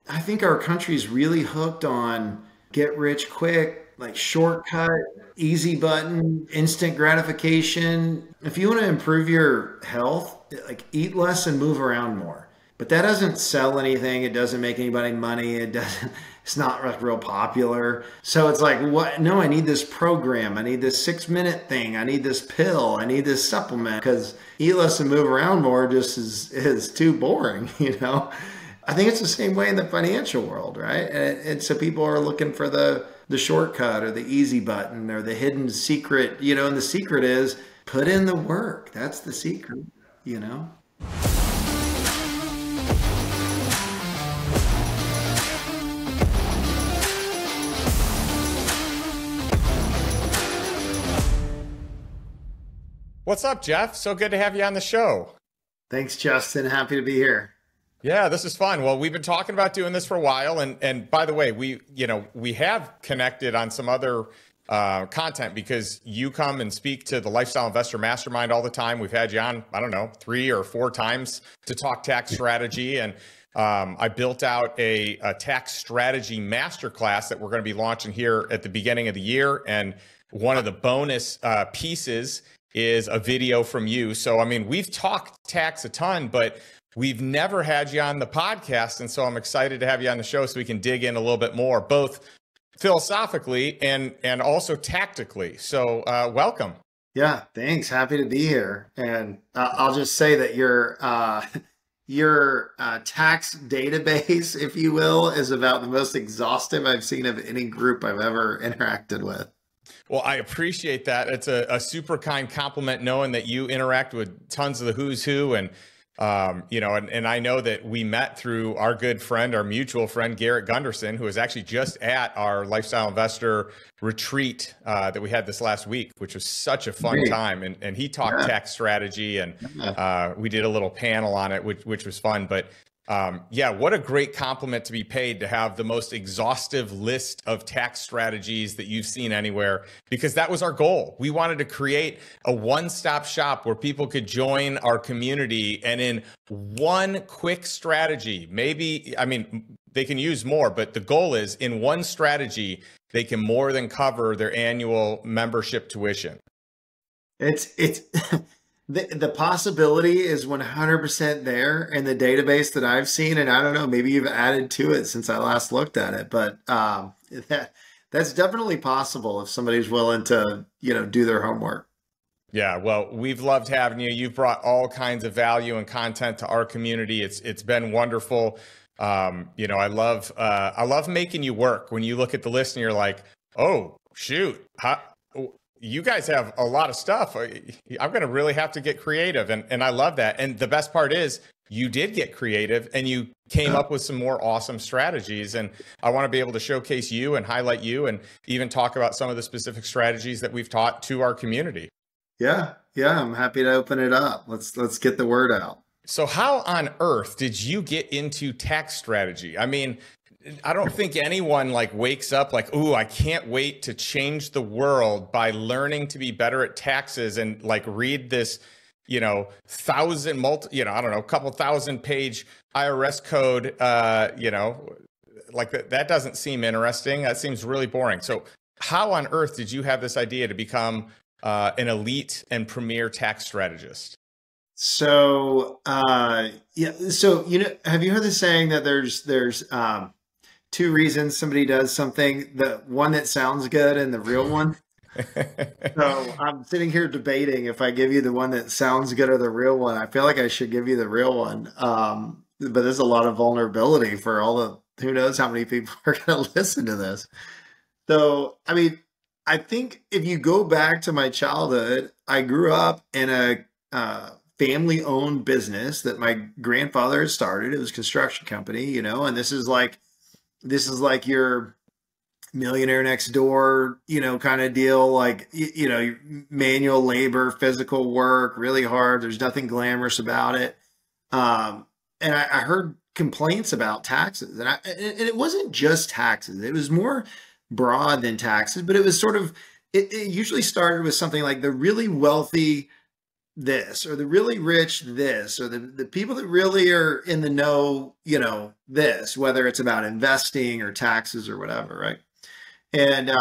I think our country's really hooked on get rich quick, like shortcut, easy button, instant gratification. If you want to improve your health, like eat less and move around more. But that doesn't sell anything. It doesn't make anybody money. It doesn't, it's not real popular. So it's like, what? No, I need this program. I need this 6 minute thing. I need this pill. I need this supplement because eat less and move around more just is too boring, you know? I think it's the same way in the financial world, right? And so people are looking for the shortcut or the easy button or the hidden secret, you know, and the secret is put in the work. That's the secret, you know? What's up, Jeff? So good to have you on the show. Thanks, Justin. Happy to be here. Yeah, this is fun. Well, we've been talking about doing this for a while, and by the way, we have connected on some other content because you come and speak to the Lifestyle Investor Mastermind all the time. We've had you on, I don't know, 3 or 4 times to talk tax strategy, and I built out a tax strategy masterclass that we're going to be launching here at the beginning of the year, and one of the bonus pieces is a video from you. So, I mean, we've talked tax a ton, but we've never had you on the podcast. And so I'm excited to have you on the show so we can dig in a little bit more, both philosophically and also tactically. So welcome. Yeah, thanks. Happy to be here. And I'll just say that your tax database, if you will, is about the most exhaustive I've seen of any group I've ever interacted with. Well, I appreciate that. It's a super kind compliment knowing that you interact with tons of the who's who. And, and I know that we met through our good friend, our mutual friend, Garrett Gunderson, who was actually just at our Lifestyle Investor retreat that we had this last week, which was such a fun time. And he talked tax strategy, and we did a little panel on it, which was fun. But what a great compliment to be paid to have the most exhaustive list of tax strategies that you've seen anywhere, because that was our goal. We wanted to create a one-stop shop where people could join our community and in one quick strategy, they can use more, but the goal is in one strategy, they can more than cover their annual membership tuition. It's The possibility is 100% there in the database that I've seen. And I don't know, maybe you've added to it since I last looked at it, but that's definitely possible if somebody's willing to, do their homework. Yeah, well, we've loved having you. You've brought all kinds of value and content to our community. It's been wonderful. I love making you work when you look at the list and you're like, oh, shoot. You guys have a lot of stuff. I'm going to really have to get creative. And I love that. And the best part is you did get creative and you came up with some more awesome strategies. And I want to be able to showcase you and highlight you and even talk about some of the specific strategies that we've taught to our community. Yeah. I'm happy to open it up. Let's get the word out. So how on earth did you get into tax strategy? I mean, I don't think anyone wakes up like, ooh, I can't wait to change the world by learning to be better at taxes and read this, couple 1,000-page IRS code, that doesn't seem interesting. That seems really boring. So how on earth did you have this idea to become an elite and premier tax strategist? So, have you heard the saying that there's 2 reasons somebody does something, the one that sounds good and the real one? So I'm sitting here debating if I give you the one that sounds good or the real one. I feel like I should give you the real one. But there's a lot of vulnerability for who knows how many people are going to listen to this. So, I think if you go back to my childhood, I grew up in a family-owned business that my grandfather had started. It was a construction company, and this is like your millionaire next door, kind of deal, manual labor, physical work, really hard. There's nothing glamorous about it. And I heard complaints about taxes, and it wasn't just taxes. It was more broad than taxes, but it was sort of, it usually started with something like the really wealthy this, or the really rich this, or the people that really are in the know, this, whether it's about investing or taxes or whatever, right? And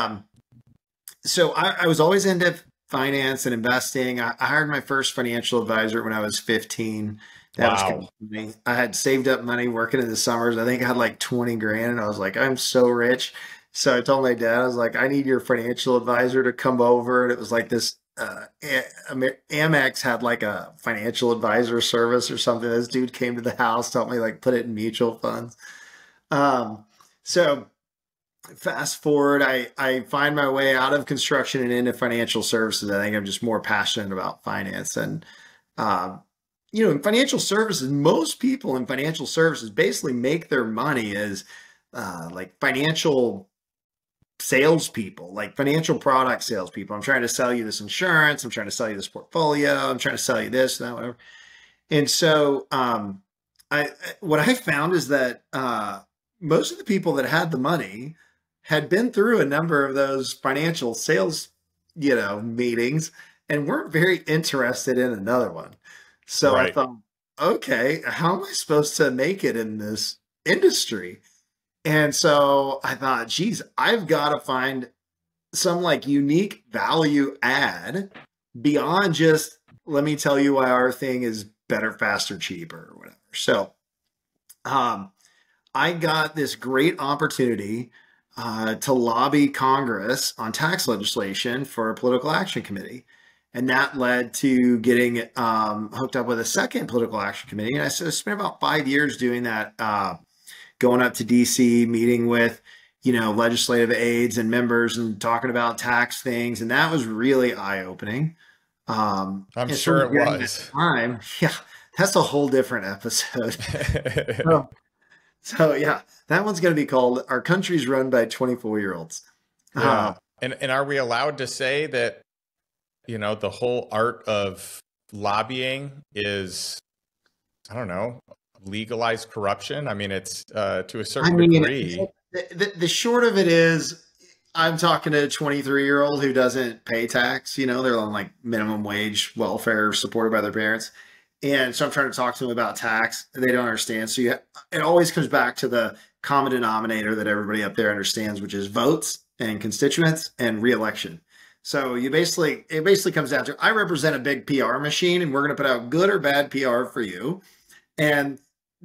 so I was always into finance and investing. I hired my first financial advisor when I was 15. That was kind Wow. of funny. I had saved up money working in the summers. I think I had like 20 grand, and I was like, I'm so rich. So I told my dad, I was like, I need your financial advisor to come over. And it was like this Amex had like a financial advisor service or something. This dude came to the house, helped me like put it in mutual funds. Um, so fast forward, I find my way out of construction and into financial services. I think I'm just more passionate about finance. And, um, in financial services, most people in financial services basically make their money as like financial salespeople, like financial product salespeople. I'm trying to sell you this insurance. I'm trying to sell you this portfolio. I'm trying to sell you this, that, whatever. And so, I what I found is that most of the people that had the money had been through a number of those financial sales, meetings, and weren't very interested in another one. So I Right. thought, okay, how am I supposed to make it in this industry? And so I thought, geez, I've got to find some like unique value add beyond just let me tell you why our thing is better, faster, cheaper, or whatever. So um, I got this great opportunity to lobby Congress on tax legislation for a political action committee. And that led to getting hooked up with a second political action committee. And I spent about 5 years doing that, going up to DC, meeting with, legislative aides and members and talking about tax things. And that was really eye-opening. I'm And sure sort of it during that was. time, yeah, that's a whole different episode. Oh, so yeah, that one's going to be called "Our Country's Run by 24-Year-Olds." Uh, Yeah. And are we allowed to say that, the whole art of lobbying is, I don't know, legalized corruption? I mean, it's to a I certain mean, degree. the short of it is, I'm talking to a 23-year-old who doesn't pay tax. They're on like minimum wage welfare supported by their parents. And so I'm trying to talk to them about tax. They don't understand. So it always comes back to the common denominator that everybody up there understands, which is votes and constituents and reelection. So it basically comes down to, I represent a big PR machine, and we're going to put out good or bad PR for you. And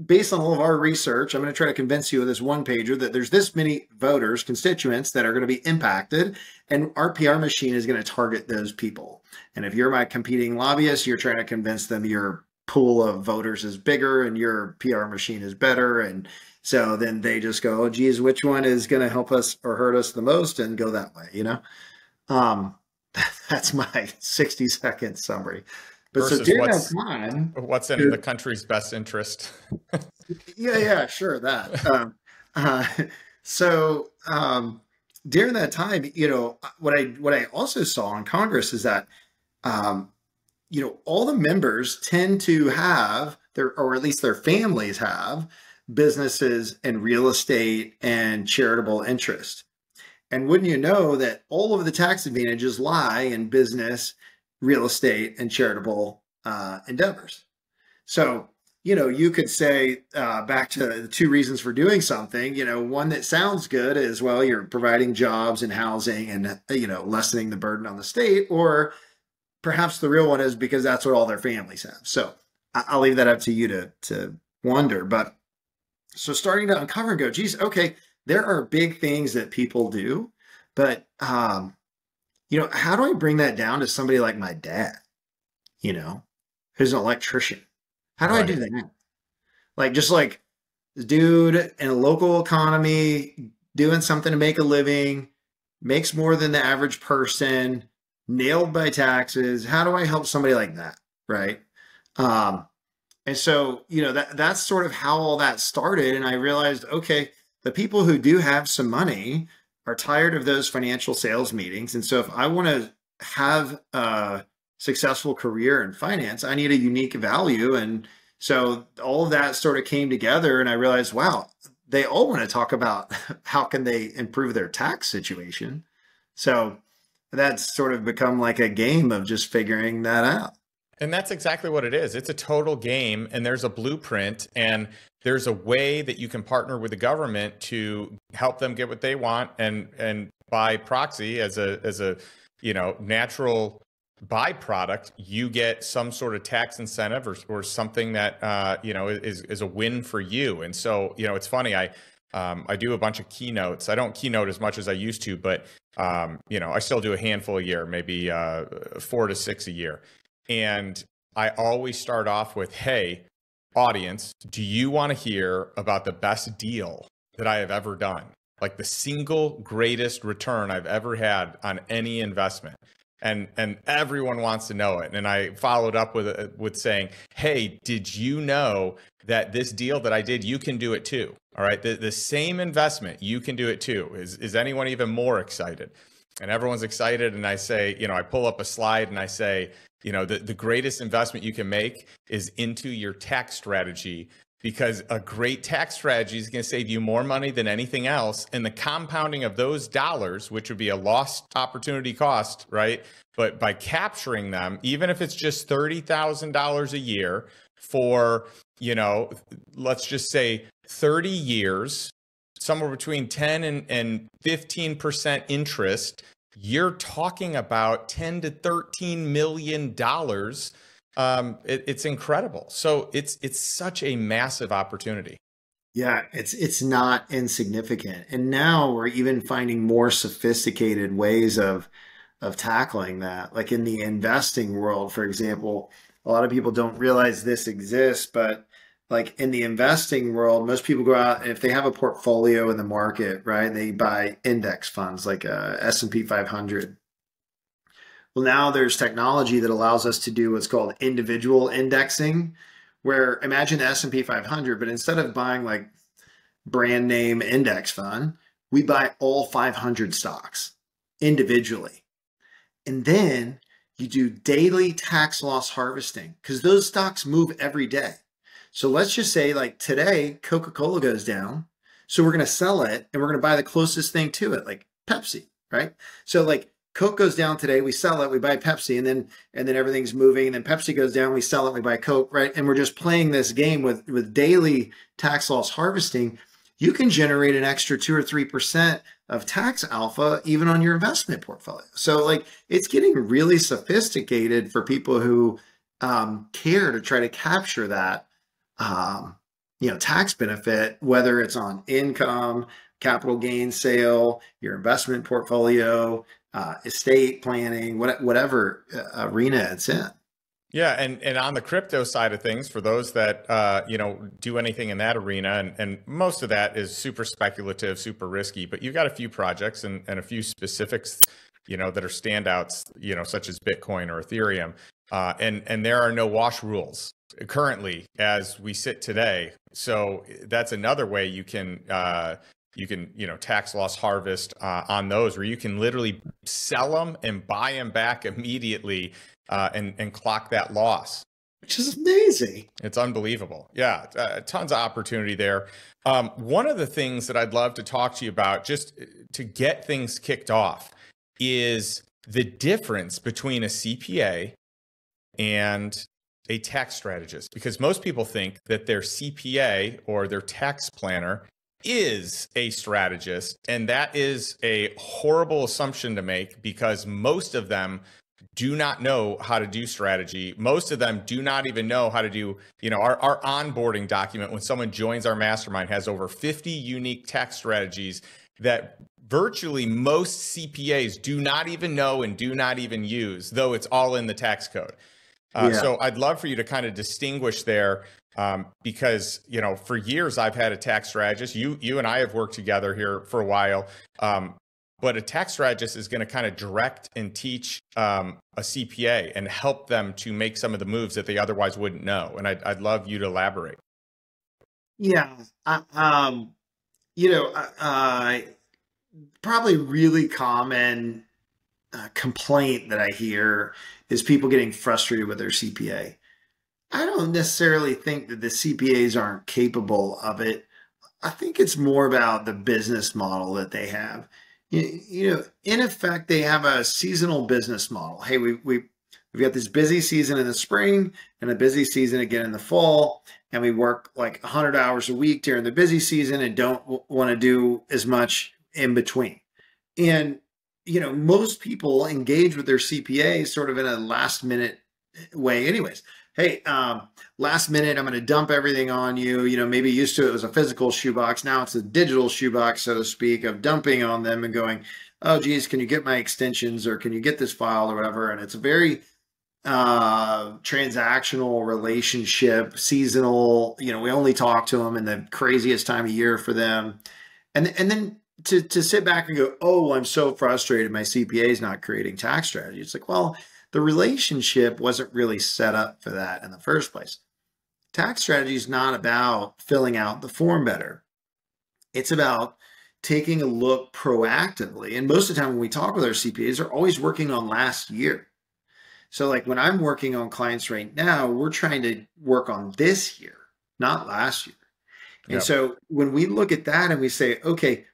based on all of our research, I'm going to try to convince you with this one pager that there's this many voters, constituents that are going to be impacted, and our PR machine is going to target those people. And if you're my competing lobbyist, you're trying to convince them your pool of voters is bigger and your PR machine is better. And so then they just go, oh, geez, which one is going to help us or hurt us the most, and go that way, Um, that's my 60-second summary. But so Versus during that time, what's in the country's best interest. yeah, sure, that. Uh, so during that time, what I also saw in Congress is that um, all the members tend to have or at least their families have businesses and real estate and charitable interest. And wouldn't you know that all of the tax advantages lie in business, real estate, and charitable endeavors? So, you could say back to the two reasons for doing something, one that sounds good is, well, you're providing jobs and housing and, lessening the burden on the state, or perhaps the real one is because that's what all their families have. So I'll leave that up to you to wonder. But so starting to uncover and go, geez, okay, there are big things that people do, but, how do I bring that down to somebody like my dad, who's an electrician? How do I do Right. that? Like, just like this dude in a local economy doing something to make a living, makes more than the average person, nailed by taxes. How do I help somebody like that? Right. Um, and so, that's sort of how all that started. And I realized, okay, the people who do have some money are tired of those financial sales meetings. And so if I want to have a successful career in finance, I need a unique value. And so all of that sort of came together, and I realized, wow, they all want to talk about how can they improve their tax situation. So that's sort of become like a game of just figuring that out. And that's exactly what it is. It's a total game, and there's a blueprint, and there's a way that you can partner with the government to help them get what they want, and by proxy, as a natural byproduct, you get some sort of tax incentive or something that is a win for you. And so it's funny. I do a bunch of keynotes. I don't keynote as much as I used to, but I still do a handful a year, maybe 4 to 6 a year. And I always start off with, hey, audience, do you want to hear about the best deal that I have ever done? Like the single greatest return I've ever had on any investment. And everyone wants to know it. And I followed up with saying, hey, did you know that this deal that I did, you can do it too? All right. The same investment, you can do it too. Is anyone even more excited? And everyone's excited. And I say, I pull up a slide and I say, the greatest investment you can make is into your tax strategy, because a great tax strategy is going to save you more money than anything else. And the compounding of those dollars, which would be a lost opportunity cost, right? But by capturing them, even if it's just $30,000 a year for, let's just say 30 years, somewhere between 10 and 15% interest, you're talking about $10 to $13 million. It's incredible. So it's such a massive opportunity. Yeah, it's not insignificant. And now we're even finding more sophisticated ways of tackling that. Like in the investing world, for example, a lot of people don't realize this exists, but like in the investing world, most people go out and if they have a portfolio in the market, right, they buy index funds like S&P 500. Well, now there's technology that allows us to do what's called individual indexing, where imagine the S&P 500, but instead of buying like brand name index fund, we buy all 500 stocks individually. And then you do daily tax loss harvesting because those stocks move every day. So let's just say like today, Coca-Cola goes down. So we're going to sell it and we're going to buy the closest thing to it, like Pepsi, right? So like Coke goes down today, we sell it, we buy Pepsi, and then everything's moving. And then Pepsi goes down, we sell it, we buy Coke, right? And we're just playing this game with daily tax loss harvesting. You can generate an extra 2 or 3% of tax alpha even on your investment portfolio. So like it's getting really sophisticated for people who care to try to capture that tax benefit, whether it's on income, capital gain sale, your investment portfolio, estate planning, whatever arena it's in. Yeah, and on the crypto side of things, for those that do anything in that arena, and most of that is super speculative, super risky, but you've got a few projects and a few specifics, that are standouts, such as Bitcoin or Ethereum, and there are no wash rules currently as we sit today. So that's another way you can tax loss harvest on those, where you can literally sell them and buy them back immediately and clock that loss. Which is amazing. It's unbelievable. Yeah, tons of opportunity there. One of the things that I'd love to talk to you about, just to get things kicked off, is the difference between a CPA and a tax strategist. Because most people think that their CPA or their tax planner is a strategist, and that is a horrible assumption to make, because most of them do not know how to do strategy. Most of them do not even know how to do, our onboarding document when someone joins our mastermind has over 50 unique tax strategies that virtually most CPAs do not even know and do not even use, though it's all in the tax code. So I'd love for you to kind of distinguish there, because, for years I've had a tax strategist. You and I have worked together here for a while. But a tax strategist is going to kind of direct and teach a CPA and help them to make some of the moves that they otherwise wouldn't know. And I'd love you to elaborate. Yeah. Probably really common complaint that I hear is people getting frustrated with their CPA. I don't necessarily think that the CPAs aren't capable of it. I think it's more about the business model that they have. In effect, they have a seasonal business model. Hey, we we've got this busy season in the spring and a busy season again in the fall. And we work like 100 hours a week during the busy season and don't want to do as much in between. And, most people engage with their CPA sort of in a last minute way anyways. Hey, last minute, I'm going to dump everything on you. Maybe used to it was a physical shoebox. Now it's a digital shoebox, so to speak, of dumping on them and going, oh, geez, can you get my extensions or can you get this file or whatever? And it's a very transactional relationship, seasonal. We only talk to them in the craziest time of year for them. And then to sit back and go, oh, I'm so frustrated. My CPA is not creating tax strategy. It's like, well, the relationship wasn't really set up for that in the first place. Tax strategy is not about filling out the form better. It's about taking a look proactively. And most of the time when we talk with our CPAs, they're always working on last year. So like when I'm working on clients right now, we're trying to work on this year, not last year. And so when we look at that and we say, okay,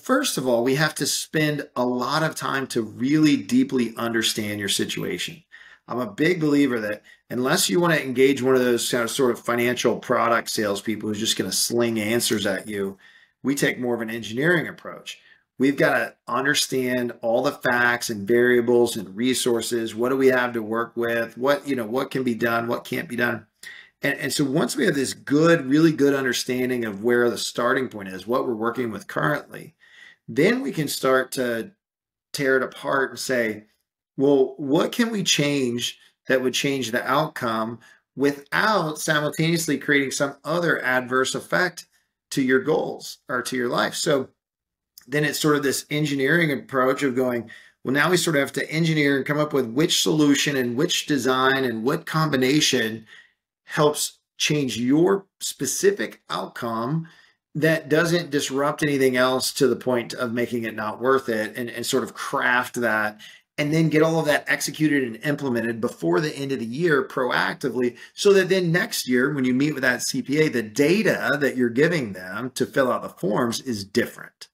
first of all, we have to spend a lot of time to really deeply understand your situation. I'm a big believer that unless you want to engage one of those sort of financial product salespeople who's just going to sling answers at you, we take more of an engineering approach. We've got to understand all the facts and variables and resources. What do we have to work with? What can be done? What can't be done? And so once we have this really good understanding of where the starting point is, what we're working with currently, then we can start to tear it apart and say, well, what can we change that would change the outcome without simultaneously creating some other adverse effect to your goals or to your life? So then it's sort of this engineering approach of going, well, now we sort of have to engineer and come up with which solution and which design and what combination helps change your specific outcome that doesn't disrupt anything else to the point of making it not worth it, and sort of craft that and then get all of that executed and implemented before the end of the year proactively, so that then next year, when you meet with that CPA, the data that you're giving them to fill out the forms is different.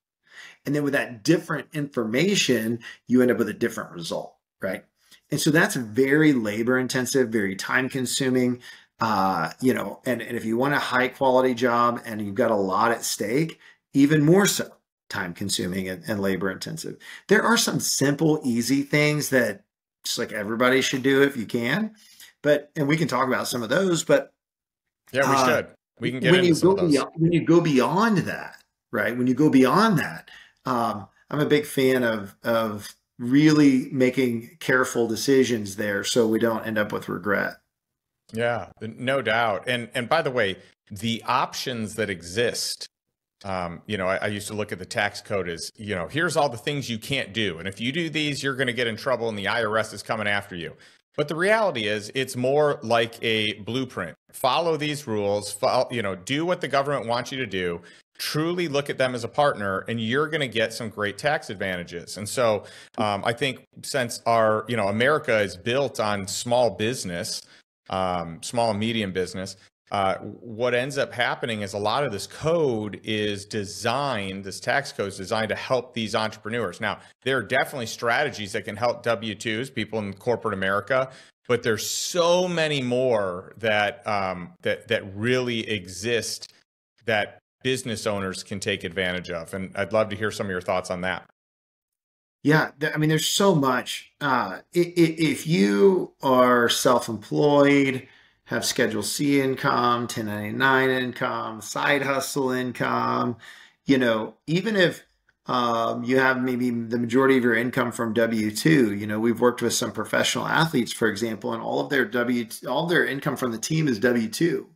And then with that different information, you end up with a different result, right? And so that's very labor intensive, very time consuming. And if you want a high quality job and you've got a lot at stake, even more so time consuming and labor intensive. There are some simple, easy things that just like everybody should do if you can, and we can talk about some of those, but yeah, we should. We can get into some of those. When you go beyond that, right? When you go beyond that, I'm a big fan of really making careful decisions there so we don't end up with regret. Yeah, no doubt. And by the way, the options that exist, I used to look at the tax code as, here's all the things you can't do. And if you do these, you're going to get in trouble and the IRS is coming after you. But the reality is it's more like a blueprint. Follow these rules, do what the government wants you to do. Truly look at them as a partner, and you're going to get some great tax advantages. And so I think since our, America is built on small business, small and medium business, what ends up happening is a lot of this code is designed, this tax code is designed to help these entrepreneurs. Now, there are definitely strategies that can help W-2s, people in corporate America, but there's so many more that that really exist that business owners can take advantage of. And I'd love to hear some of your thoughts on that. Yeah, I mean, there's so much. If you are self-employed, have Schedule C income, 1099 income, side hustle income, even if you have maybe the majority of your income from W-2, we've worked with some professional athletes, for example, and all of their income from the team is W-2.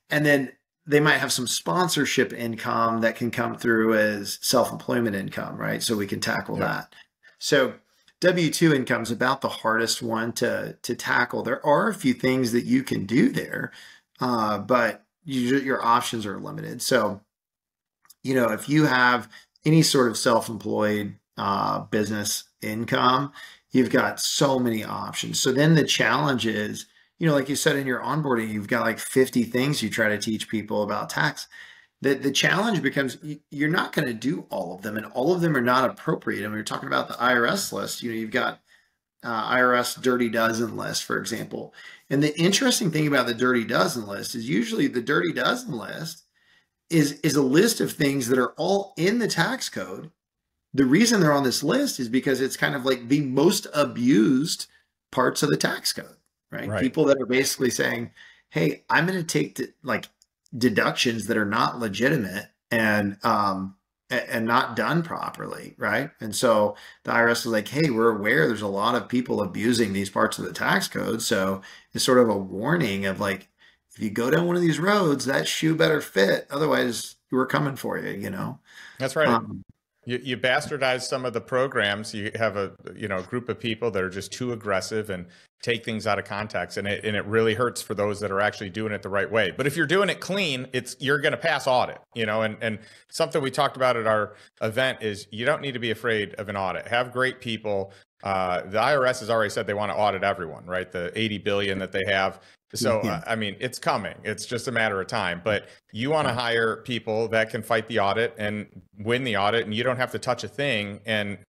And then they might have some sponsorship income that can come through as self-employment income, right? So we can tackle that. So W-2 income is about the hardest one to tackle. There are a few things that you can do there, but your options are limited. So, if you have any sort of self-employed business income, you've got so many options. So then the challenge is, like you said in your onboarding, you've got like 50 things you try to teach people about tax. The challenge becomes you're not going to do all of them, and all of them are not appropriate. And when you're talking about the IRS list, you've got IRS Dirty Dozen list, for example. And the interesting thing about the Dirty Dozen list is usually the Dirty Dozen list is a list of things that are all in the tax code. The reason they're on this list is because it's kind of like the most abused parts of the tax code, right? Right. People that are basically saying, hey, I'm going to take like deductions that are not legitimate and not done properly, right? And so the IRS is like, hey, we're aware there's a lot of people abusing these parts of the tax code. So it's sort of a warning of like, if you go down one of these roads, that shoe better fit. Otherwise, we're coming for you, you know? That's right. You bastardize some of the programs. You have a group of people that are just too aggressive and take things out of context, and it really hurts for those that are actually doing it the right way. But if you're doing it clean, you're going to pass audit, and something we talked about at our event is you don't need to be afraid of an audit. Have great people. The IRS has already said they want to audit everyone, right? The 80 billion that they have. So, I mean, it's coming. It's just a matter of time. But you want to hire people that can fight the audit and win the audit, and you don't have to touch a thing. And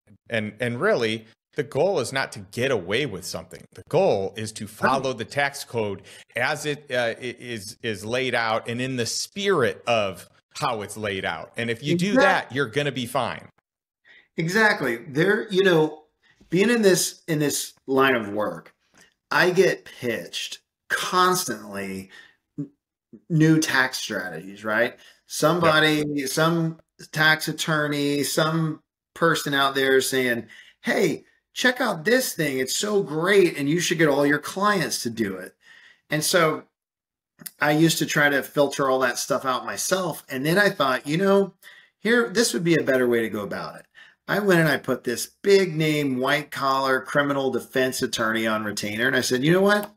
really, the goal is not to get away with something. The goal is to follow the tax code as it is laid out and in the spirit of how it's laid out. And if you do that, you're going to be fine. Exactly. Being in this line of work, I get pitched constantly new tax strategies, right? Some tax attorney, some person out there saying, hey, check out this thing. It's so great. And you should get all your clients to do it. And so I used to try to filter all that stuff out myself. And then I thought, this would be a better way to go about it. I went and I put this big name, white collar criminal defense attorney on retainer. And I said, you know what?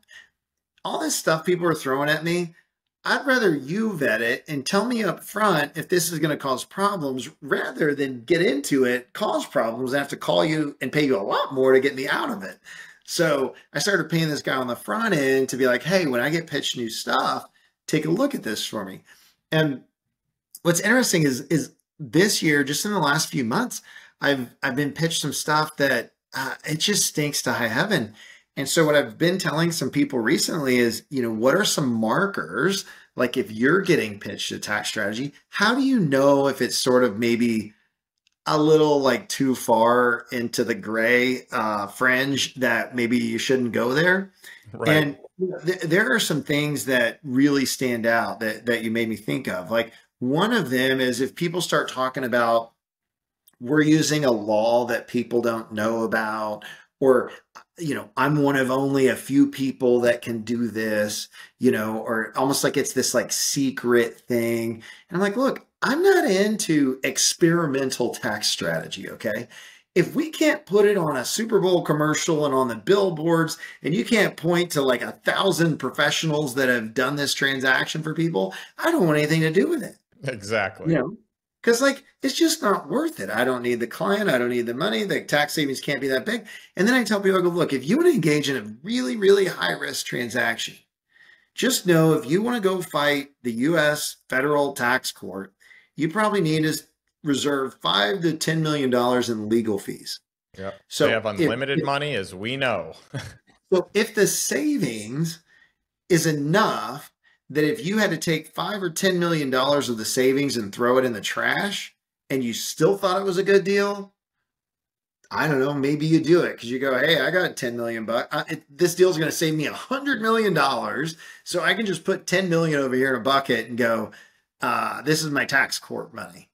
All this stuff people are throwing at me, I'd rather you vet it and tell me up front if this is going to cause problems rather than get into it, cause problems, and have to call you and pay you a lot more to get me out of it. So I started paying this guy on the front end to be like, hey, when I get pitched new stuff, take a look at this for me. And what's interesting is this year, just in the last few months, I've been pitched some stuff that it just stinks to high heaven. And so what I've been telling some people recently is, what are some markers? Like if you're getting pitched a tax strategy, how do you know if it's sort of maybe a little like too far into the gray fringe that maybe you shouldn't go there? Right. And there are some things that really stand out that you made me think of. Like one of them is if people start talking about we're using a law that people don't know about, or, I'm one of only a few people that can do this, or almost like it's this like secret thing. And I'm like, look, I'm not into experimental tax strategy. Okay. If we can't put it on a Super Bowl commercial and on the billboards, and you can't point to like 1,000 professionals that have done this transaction for people, I don't want anything to do with it. Exactly. Because it's just not worth it. I don't need the client. I don't need the money. The tax savings can't be that big. And then I tell people, I go, look, if you want to engage in a really, really high risk transaction, just know if you want to go fight the U.S. federal tax court, you probably need to reserve $5 to $10 million in legal fees. Yep. So they have unlimited money, as we know. So if the savings is enough that if you had to take $5 or $10 million of the savings and throw it in the trash and you still thought it was a good deal, I don't know, maybe you do it because you go, hey, I got 10 million bucks. This deal is going to save me $100 million. So I can just put 10 million over here in a bucket and go, this is my tax court money,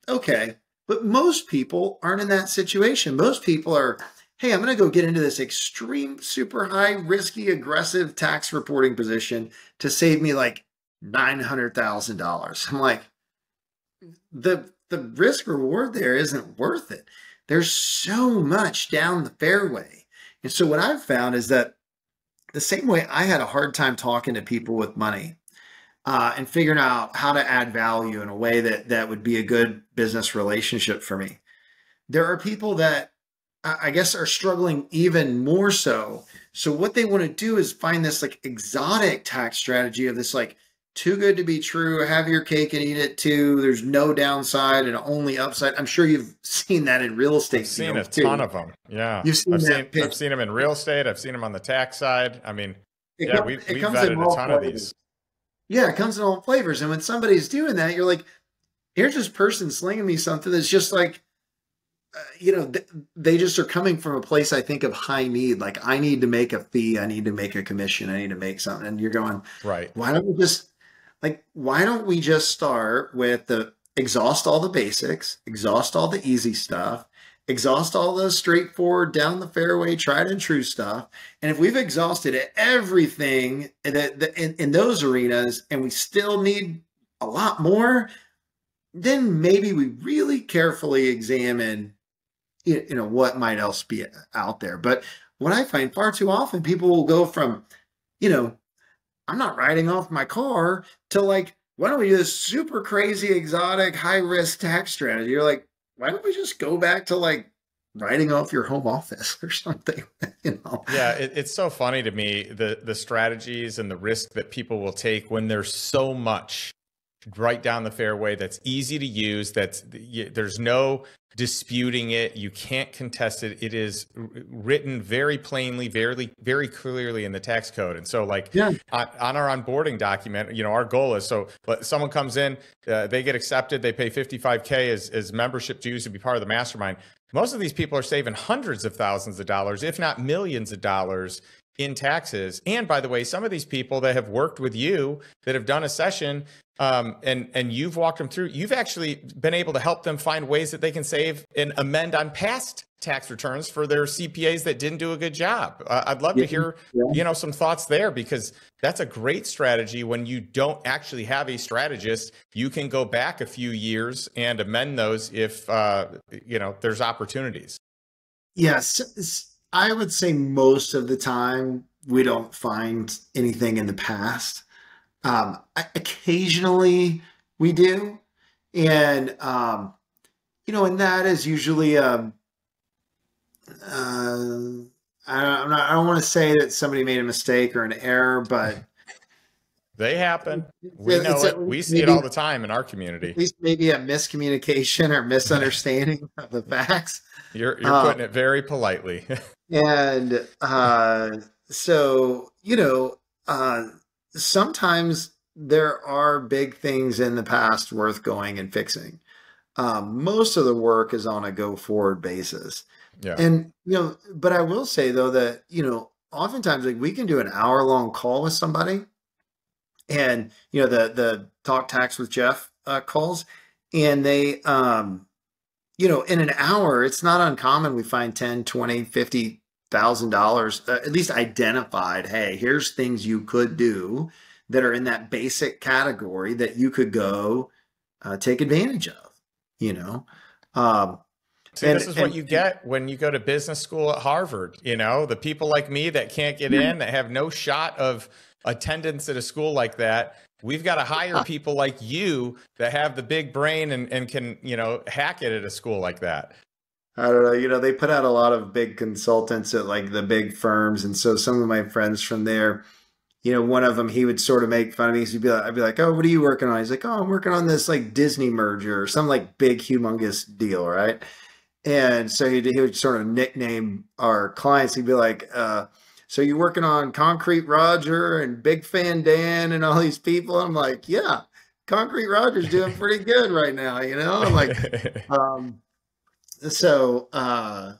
Okay. But most people aren't in that situation. Most people are, hey, I'm going to go get into this extreme, super high, risky, aggressive tax reporting position to save me like $900,000. I'm like, the risk reward there isn't worth it. There's so much down the fairway. And so what I've found is that the same way I had a hard time talking to people with money and figuring out how to add value in a way that would be a good business relationship for me, there are people that I guess are struggling even more so. So what they want to do is find this like exotic tax strategy of this like too good to be true, have your cake and eat it too. There's no downside and only upside. I'm sure you've seen that in real estate. I've seen a ton of them. Yeah. You've seen that pitch. I've seen them in real estate. I've seen them on the tax side. I mean, yeah, we've It comes in vetted a all ton of flavors. these. Yeah, it comes in all flavors. And when somebody's doing that, you're like, here's this person slinging me something that's just like, they just are coming from a place, I think, of high need. Like, I need to make a fee. I need to make a commission. I need to make something. And you're going, right. Why don't we just start with the exhaust all the basics, exhaust all the easy stuff, exhaust all the straightforward, down the fairway, tried and true stuff. And if we've exhausted everything in those arenas and we still need a lot more, then maybe we really carefully examine, what might else be out there. But what I find far too often, people will go from, I'm not writing off my car to like, why don't we do this super crazy, exotic, high risk tax strategy? You're like, why don't we just go back to like writing off your home office or something? Yeah, it's so funny to me, the strategies and the risk that people will take when there's so much right down the fairway that's easy to use, there's no disputing it, you can't contest it, it is written very plainly, very, very clearly in the tax code. And so like on our onboarding document, our goal is, so someone comes in, they get accepted, they pay $55K as membership dues to be part of the mastermind. Most of these people are saving hundreds of thousands of dollars, if not millions of dollars in taxes. And by the way, some of these people that have worked with you, that have done a session, and you've walked them through, you've actually been able to help them find ways that they can save and amend on past tax returns for their CPAs that didn't do a good job. I'd love to hear, some thoughts there, because that's a great strategy. When you don't actually have a strategist, you can go back a few years and amend those if, there's opportunities. Yes. I would say most of the time we don't find anything in the past. Occasionally we do. And, and that is usually, I don't want to say that somebody made a mistake or an error, but they happen. We know it. We see it all the time in our community. At least maybe a miscommunication or misunderstanding of the facts. You're putting it very politely. And so, sometimes there are big things in the past worth going and fixing. Most of the work is on a go forward basis. Yeah. And, but I will say though that, oftentimes like we can do an hour-long call with somebody, and, the Talk Tax with Jeff calls, and they, in an hour, it's not uncommon. We find 10, 20, $50,000 at least identified. Hey, here's things you could do that are in that basic category that you could go take advantage of, See, this is what you get when you go to business school at Harvard. The people like me that can't get in, that have no shot of attendance at a school like that. We've got to hire people like you that have the big brain and can, hack it at a school like that. I don't know. They put out a lot of big consultants at like the big firms. And so some of my friends from there, one of them, he would sort of make fun of me. So I'd be like, oh, what are you working on? He's like, oh, I'm working on this like Disney merger or some like big, humongous deal. Right. And so he would sort of nickname our clients. He'd be like, so you're working on Concrete Roger and Big Fan Dan and all these people? I'm like, yeah, Concrete Roger's doing pretty good right now. I'm like, they don't, I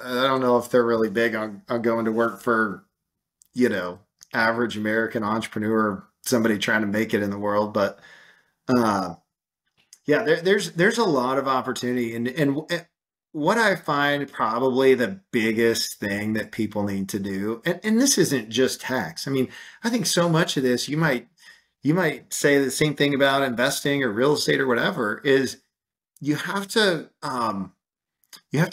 don't know if they're really big on going to work for, average American entrepreneur, somebody trying to make it in the world. But, there's a lot of opportunity. And what I find probably the biggest thing that people need to do, and this isn't just tax. I mean, I think so much of this, you might say the same thing about investing or real estate or whatever, is you have to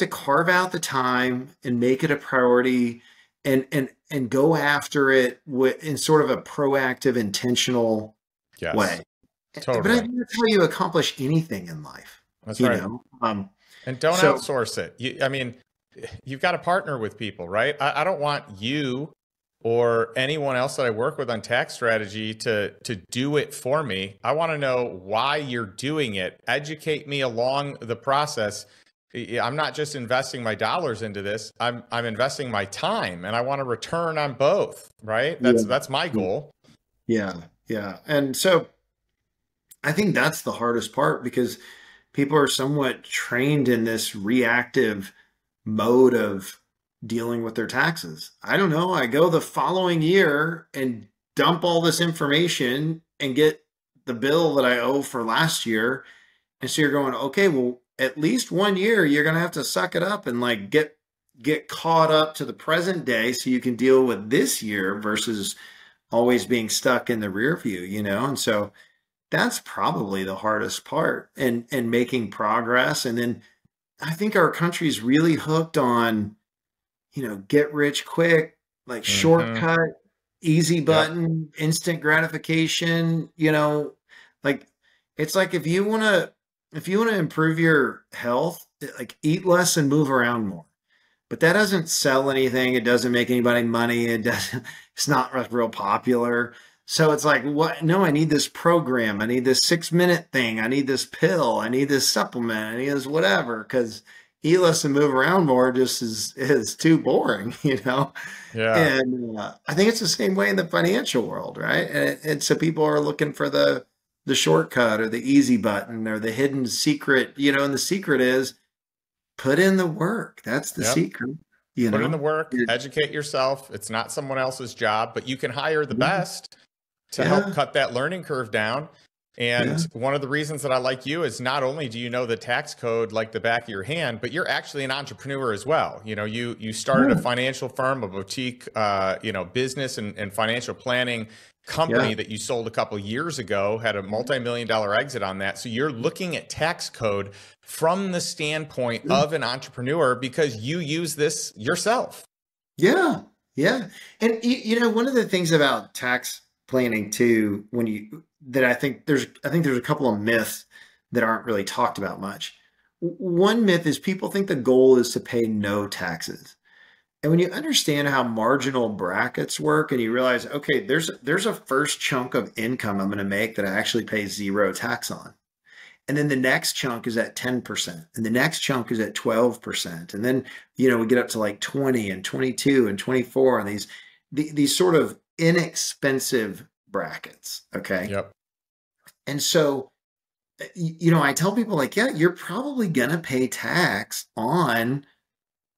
carve out the time and make it a priority and go after it in sort of a proactive, intentional way. Totally. But I think that's how you accomplish anything in life. That's right. And don't outsource it. You've got to partner with people, right? I don't want you or anyone else that I work with on tax strategy to do it for me. I want to know why you're doing it. Educate me along the process. I'm not just investing my dollars into this. I'm investing my time, and I want a return on both, right? That's my goal. Yeah. Yeah. And so I think that's the hardest part, because people are somewhat trained in this reactive mode of dealing with their taxes. I don't know. I go the following year and dump all this information and get the bill that I owe for last year. And so you're going, okay, well, at least 1 year, you're going to have to suck it up and like get caught up to the present day so you can deal with this year versus always being stuck in the rear view, And so that's probably the hardest part, and making progress. And then I think our country's really hooked on, get rich quick, like shortcut, easy button, instant gratification, like it's like if you want to improve your health, like eat less and move around more. But that doesn't sell anything. It doesn't make anybody money. It's not real popular. So it's like, what? No, I need this program. I need this 6-minute thing. I need this pill. I need this supplement. I need this whatever. Because eat less and move around more just is too boring, Yeah. And I think it's the same way in the financial world, right? And so people are looking for the shortcut or the easy button or the hidden secret, and the secret is put in the work. That's the secret. Put in the work, educate yourself. It's not someone else's job, but you can hire the best to help cut that learning curve down. And one of the reasons that I like you is not only do you know the tax code like the back of your hand, but you're actually an entrepreneur as well. You started a financial firm, a boutique, business and financial planning company that you sold a couple years ago, had a multi-million-dollar exit on that. So you're looking at tax code from the standpoint of an entrepreneur because you use this yourself. Yeah. Yeah. And one of the things about tax planning too, I think there's a couple of myths that aren't really talked about much. One myth is people think the goal is to pay no taxes. And when you understand how marginal brackets work and you realize, okay, there's a first chunk of income I'm going to make that I actually pay 0 tax on. And then the next chunk is at 10%. And the next chunk is at 12%. And then, we get up to like 20 and 22 and 24 and these sort of inexpensive brackets. Okay. Yep. And so, I tell people like, yeah, you're probably going to pay tax on,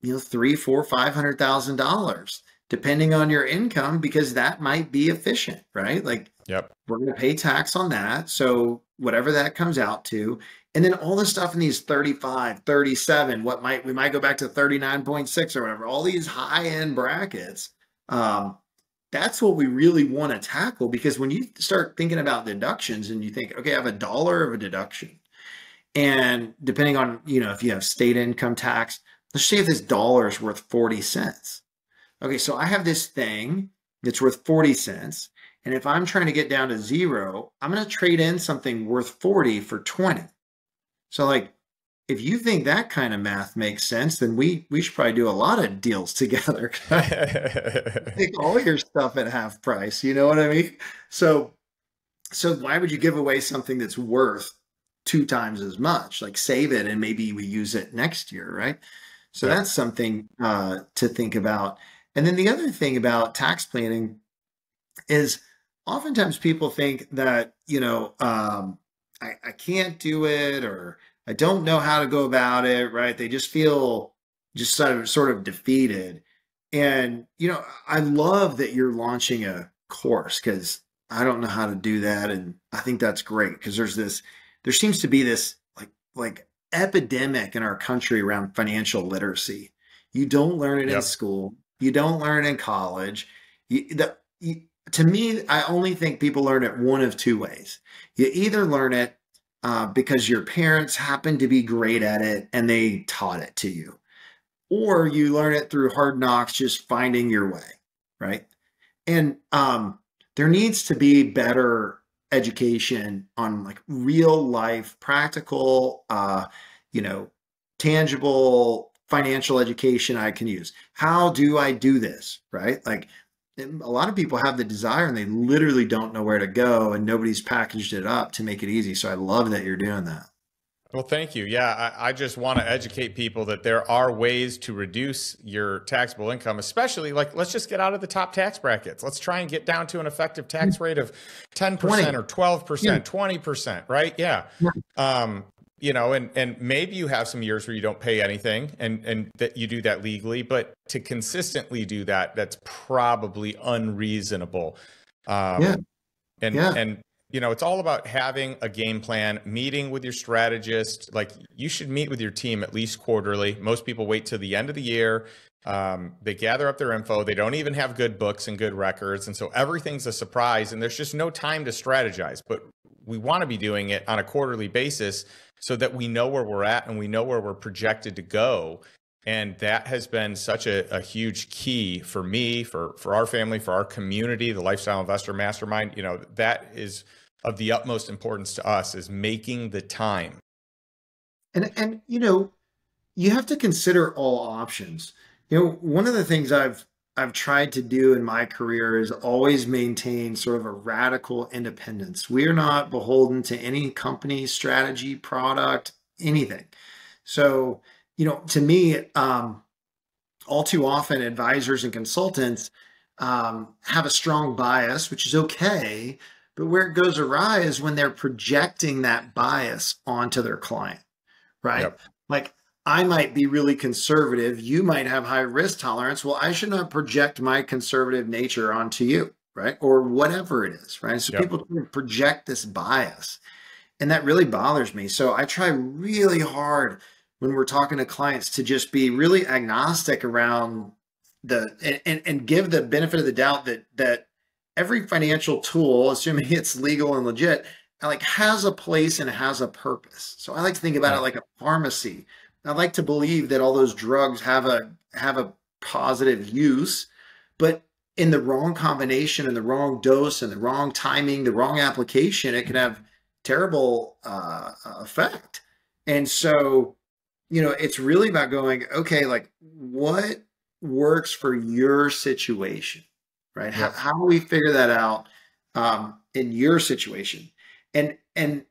$300,000, $400,000, $500,000, depending on your income, because that might be efficient, right? Like, we're going to pay tax on that. So whatever that comes out to, and then all the stuff in these 35, 37, we might go back to 39.6 or whatever, all these high end brackets. That's what we really want to tackle, because when you start thinking about deductions and you think, okay, I have $1 of a deduction, and depending on, if you have state income tax, let's say if this dollar is worth 40 cents. Okay, so I have this thing that's worth 40 cents. And if I'm trying to get down to 0, I'm going to trade in something worth 40 for 20. So like, if you think that kind of math makes sense, then we should probably do a lot of deals together. Take all your stuff at half price. You know what I mean? So why would you give away something that's worth 2 times as much? Like, save it and maybe we use it next year, right? So that's something to think about. And then the other thing about tax planning is oftentimes people think that, I can't do it, or I don't know how to go about it, right? They just feel just sort of defeated. And, I love that you're launching a course, because I don't know how to do that. And I think that's great, because there seems to be this like epidemic in our country around financial literacy. You don't learn it in school. You don't learn it in college. To me, I only think people learn it one of 2 ways. You either learn it because your parents happen to be great at it and they taught it to you, or you learn it through hard knocks, just finding your way, right? And there needs to be better education on like real life, practical, tangible financial education I can use. How do I do this, right? Like, a lot of people have the desire and they literally don't know where to go, and nobody's packaged it up to make it easy. So I love that you're doing that. Well, thank you. Yeah, I just want to educate people that there are ways to reduce your taxable income, especially like let's just get out of the top tax brackets. Let's try and get down to an effective tax rate of 10% or 12%, 20%, right? Yeah. You know, and maybe you have some years where you don't pay anything and that you do that legally, but to consistently do that, that's probably unreasonable. And you know, it's all about having a game plan, meeting with your strategist. Like you should meet with your team at least quarterly. Most people wait till the end of the year. They gather up their info. They don't even have good books and good records. And so everything's a surprise and there's just no time to strategize. But we want to be doing it on a quarterly basis so that we know where we're at and we know where we're projected to go. And that has been such a huge key for me, for our family, for our community, the Lifestyle Investor Mastermind. You know, that is of the utmost importance to us, is making the time. And you know, you have to consider all options. You know, one of the things I've tried to do in my career is always maintain sort of a radical independence. We are not beholden to any company, strategy, product, anything. So, you know, to me, all too often advisors and consultants have a strong bias, which is okay. But where it goes awry is when they're projecting that bias onto their client, right? Yep. Like I might be really conservative. You might have high risk tolerance. Well, I should not project my conservative nature onto you, right? Or whatever it is, right? So people project this bias, and that really bothers me. So I try really hard when we're talking to clients to just be really agnostic around and give the benefit of the doubt that every financial tool, assuming it's legal and legit, like has a place and has a purpose. So I like to think about it like a pharmacy. I like to believe that all those drugs have a positive use, but in the wrong combination and the wrong dose and the wrong timing, the wrong application, it can have terrible effect. And so, you know, it's really about going, okay, like what works for your situation, right? Yep. How do we figure that out in your situation? And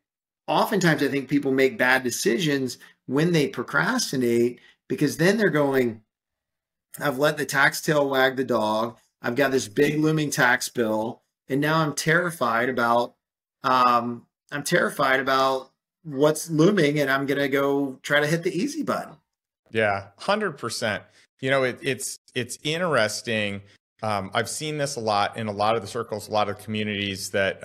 oftentimes I think people make bad decisions when they procrastinate, because then they're going, I've let the tax tail wag the dog. I've got this big looming tax bill, and now I'm terrified about what's looming, and I'm going to go try to hit the easy button. Yeah, 100%. You know, it's interesting. I've seen this a lot in a lot of the circles, a lot of communities that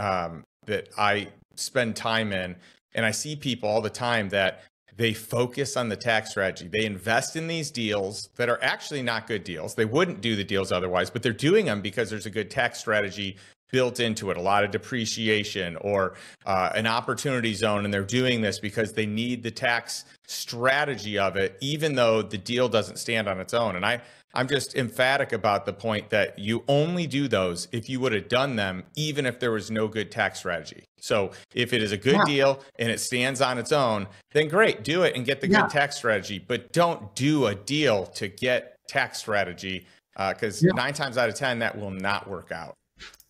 that I spend time in, and I see people all the time that they focus on the tax strategy. They invest in these deals that are actually not good deals. They wouldn't do the deals otherwise, but they're doing them because there's a good tax strategy built into it, a lot of depreciation or an opportunity zone. And they're doing this because they need the tax strategy of it, even though the deal doesn't stand on its own. And I'm just emphatic about the point that you only do those if you would have done them, even if there was no good tax strategy. So if it is a good deal and it stands on its own, then great, do it and get the good tax strategy, but don't do a deal to get tax strategy because 9 times out of 10, that will not work out.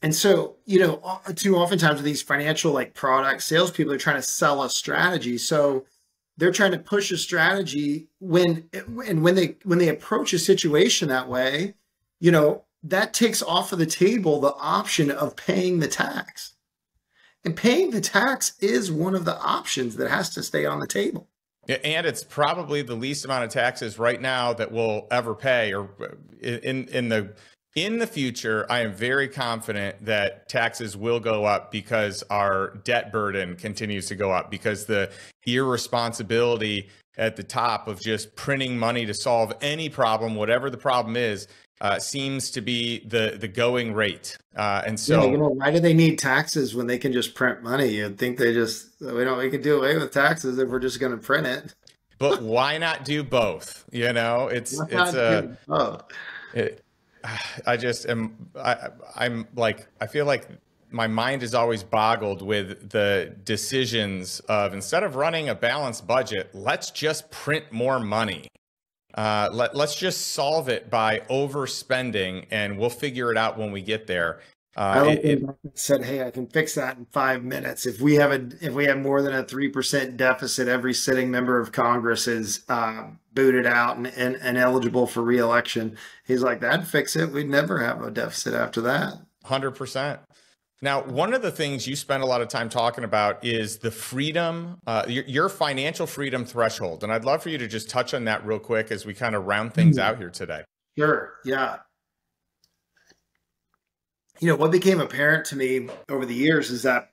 And so, you know, too oftentimes with these financial like product salespeople are trying to sell a strategy. So they're trying to push a strategy when they approach a situation that way, you know, that takes off of the table the option of paying the tax. And paying the tax is one of the options that has to stay on the table. Yeah, and it's probably the least amount of taxes right now that we'll ever pay, or in the future, I am very confident that taxes will go up because our debt burden continues to go up, because the irresponsibility at the top of just printing money to solve any problem, whatever the problem is, seems to be the going rate. And so, you know, why do they need taxes when they can just print money? You'd think we can do away with taxes if we're just going to print it. But why not do both? You know, I just am, I'm like, I feel like my mind is always boggled with the decisions of, instead of running a balanced budget, let's just print more money. Let's just solve it by overspending, and we'll figure it out when we get there. I like when Buffett said, "Hey, I can fix that in 5 minutes." If we have more than a 3% deficit, every sitting member of Congress is booted out and eligible for reelection. He's like, "That'd fix it. We'd never have a deficit after that." 100%. Now, one of the things you spend a lot of time talking about is the freedom, your financial freedom threshold. And I'd love for you to just touch on that real quick as we kind of round things out here today. Sure. Yeah. What became apparent to me over the years is that,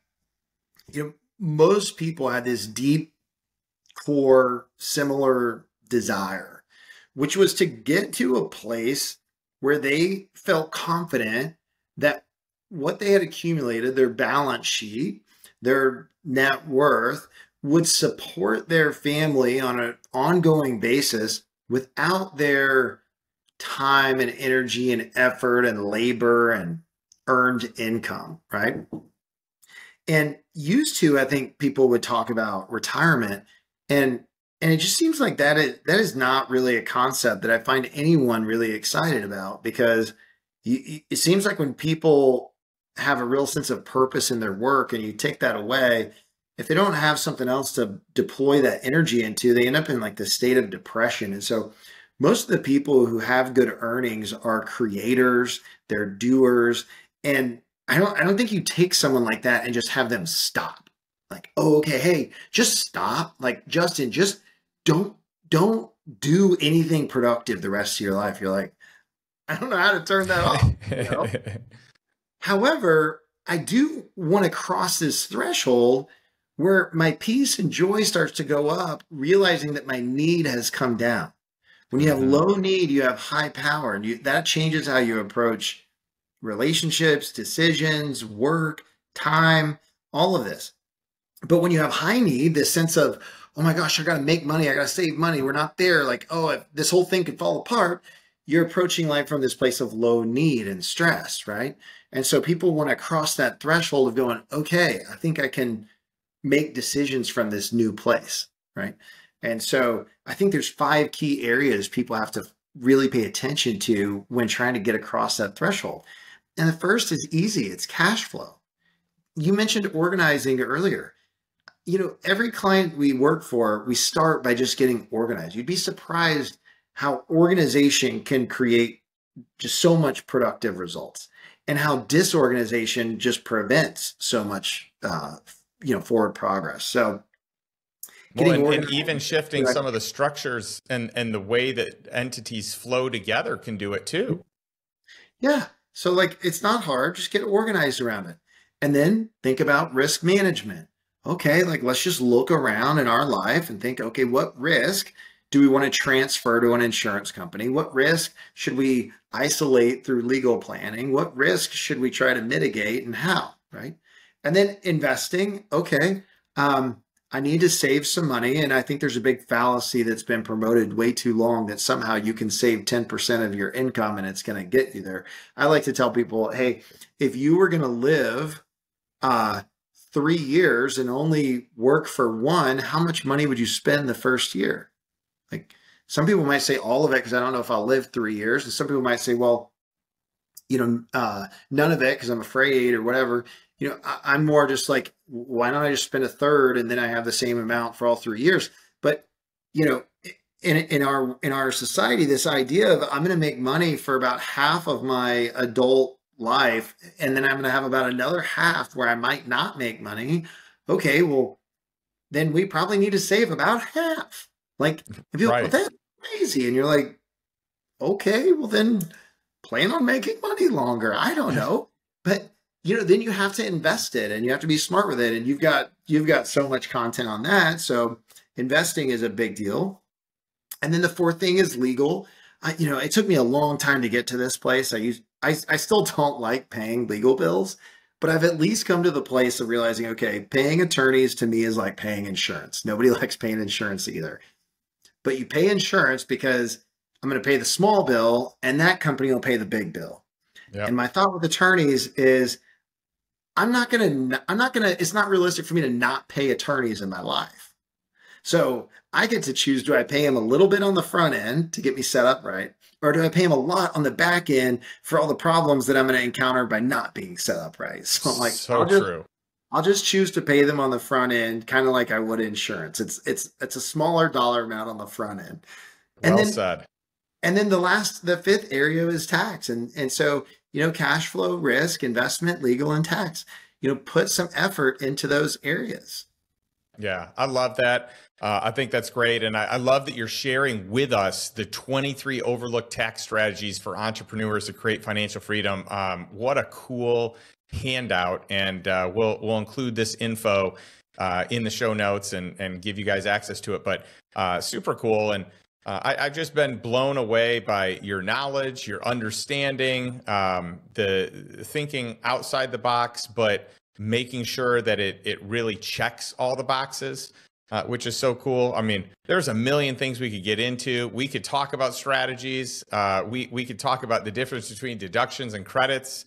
most people had this deep core similar desire, which was to get to a place where they felt confident that what they had accumulated, their balance sheet, their net worth, would support their family on an ongoing basis without their time and energy and effort and labor and earned income, right? And used to, I think people would talk about retirement, and it just seems like that is not really a concept that I find anyone really excited about, because it seems like when people have a real sense of purpose in their work and you take that away, if they don't have something else to deploy that energy into, they end up in like the state of depression. And so most of the people who have good earnings are creators, they're doers. And I don't think you take someone like that and just have them stop. Like, oh, okay, hey, just stop. Like, Justin, just don't do anything productive the rest of your life. You're like, I don't know how to turn that off. However, I do want to cross this threshold where my peace and joy starts to go up, realizing that my need has come down. When you have low need, you have high power, and that changes how you approach relationships, decisions, work, time, all of this. But when you have high need, this sense of, oh my gosh, I got to make money, I got to save money, we're not there, like, oh, if this whole thing could fall apart, you're approaching life from this place of low need and stress, right? And so people want to cross that threshold of going, okay, I think I can make decisions from this new place, right? And so I think there's 5 key areas people have to really pay attention to when trying to get across that threshold. And the first is easy. It's cash flow. You mentioned organizing earlier. Every client we work for, we start by just getting organized. You'd be surprised how organization can create just so much productive results, and how disorganization just prevents so much, forward progress. So and even shifting some of the structures and the way that entities flow together can do it too. Yeah. So it's not hard, just get organized around it. And then think about risk management. Okay, let's just look around in our life and think, okay, what risk do we want to transfer to an insurance company? What risk should we isolate through legal planning? What risk should we try to mitigate, and how, right? And then investing. Okay, I need to save some money. And I think there's a big fallacy that's been promoted way too long that somehow you can save 10% of your income and it's going to get you there. I like to tell people, hey, if you were going to live 3 years and only work for 1, how much money would you spend the first year? Like, some people might say all of it because I don't know if I'll live 3 years. And some people might say, well, none of it because I'm afraid or whatever. I'm more just like, why don't I just spend a third and then I have the same amount for all 3 years? But, in our society, this idea of I'm going to make money for about half of my adult life, and then I'm going to have about another half where I might not make money. Okay, well, then we probably need to save about half. Like, if you're like, that's crazy, and you're like, okay, well then plan on making money longer. I don't know, but then you have to invest it, and you have to be smart with it, and you've got so much content on that. So investing is a big deal. And then the fourth thing is legal. It took me a long time to get to this place. I still don't like paying legal bills, but I've at least come to the place of realizing, okay, paying attorneys to me is like paying insurance. Nobody likes paying insurance either. But you pay insurance because I'm going to pay the small bill and that company will pay the big bill. Yep. And my thought with attorneys is it's not realistic for me to not pay attorneys in my life. So I get to choose, do I pay him a little bit on the front end to get me set up right? Or do I pay him a lot on the back end for all the problems that I'm going to encounter by not being set up right? So I'm like, So true. I'll just choose to pay them on the front end, kind of like I would insurance. It's a smaller dollar amount on the front end. And Well then said. the fifth area is tax. And so, cash flow, risk, investment, legal, and tax. Put some effort into those areas. Yeah, I love that. I think that's great. And I love that you're sharing with us the 23 overlooked tax strategies for entrepreneurs to create financial freedom. What a cool handout. And we'll include this info in the show notes and give you guys access to it. But super cool. And I've just been blown away by your knowledge, your understanding, the thinking outside the box, but making sure that it really checks all the boxes, which is so cool. I mean, there's a million things we could get into. We could talk about strategies. We could talk about the difference between deductions and credits.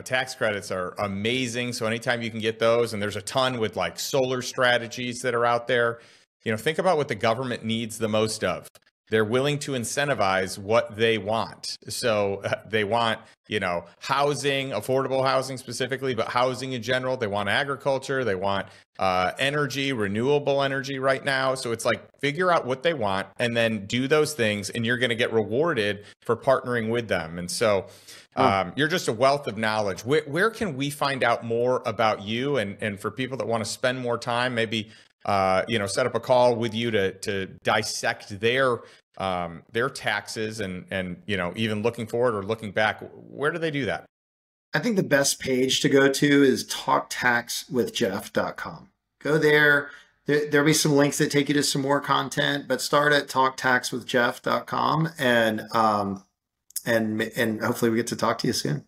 Tax credits are amazing. So anytime you can get those, and there's a ton with like solar strategies that are out there, think about what the government needs the most of. They're willing to incentivize what they want. So they want, housing, affordable housing specifically, but housing in general. They want agriculture. They want energy, renewable energy right now. So it's like, figure out what they want and then do those things, and you're going to get rewarded for partnering with them. And so you're just a wealth of knowledge. Where can we find out more about you? And for people that want to spend more time, maybe set up a call with you to dissect their taxes and even looking forward or looking back, where do they do that? I think the best page to go to is talktaxwithjeff.com. Go there. There'll be some links that take you to some more content, but start at talktaxwithjeff.com and hopefully we get to talk to you soon.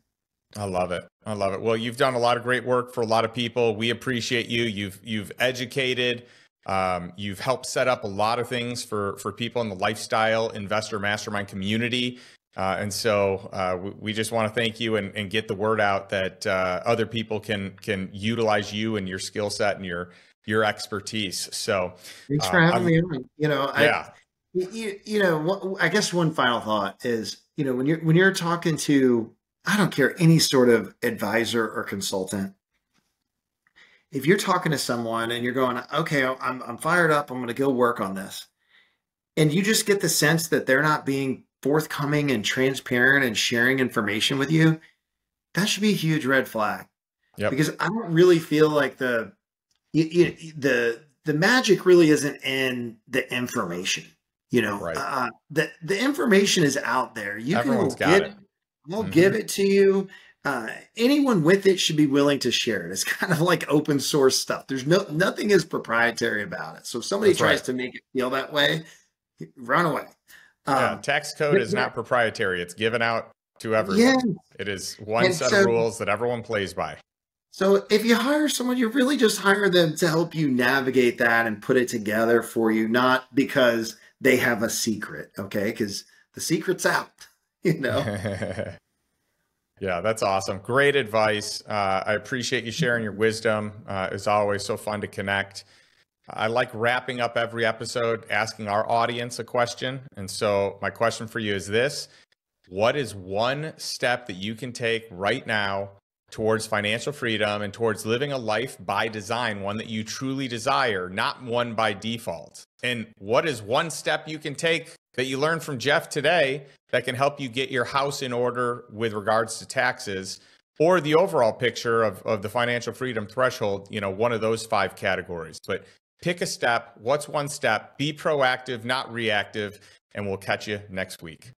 I love it. I love it. Well, you've done a lot of great work for a lot of people. We appreciate you. You've educated. You've helped set up a lot of things for people in the lifestyle investor mastermind community. And so we just want to thank you and get the word out that other people can utilize you and your skill set and your expertise. So thanks for having me on. I guess one final thought is, when you're talking to, I don't care, any sort of advisor or consultant, if you're talking to someone and you're going, okay, I'm fired up, I'm going to go work on this, and you just get the sense that they're not being forthcoming and transparent and sharing information with you, that should be a huge red flag. Yep. Because I don't really feel like the magic really isn't in the information. Right. The information is out there. Everyone's got it. We'll give it to you. Anyone with it should be willing to share it. It's kind of like open source stuff. There's nothing is proprietary about it. So if somebody tries to make it feel that way, run away. Tax code is not proprietary. It's given out to everyone. Yeah. It is one set of rules that everyone plays by. So if you hire someone, you really just hire them to help you navigate that and put it together for you, not because they have a secret, okay? Because the secret's out. Yeah, that's awesome. Great advice. I appreciate you sharing your wisdom. It's always so fun to connect. I like wrapping up every episode asking our audience a question. And so my question for you is this: what is one step that you can take right now towards financial freedom and towards living a life by design, one that you truly desire, not one by default? And what is one step you can take that you learned from Jeff today that can help you get your house in order with regards to taxes, or the overall picture of the financial freedom threshold, one of those 5 categories? But pick a step. What's one step? Be proactive, not reactive, and we'll catch you next week.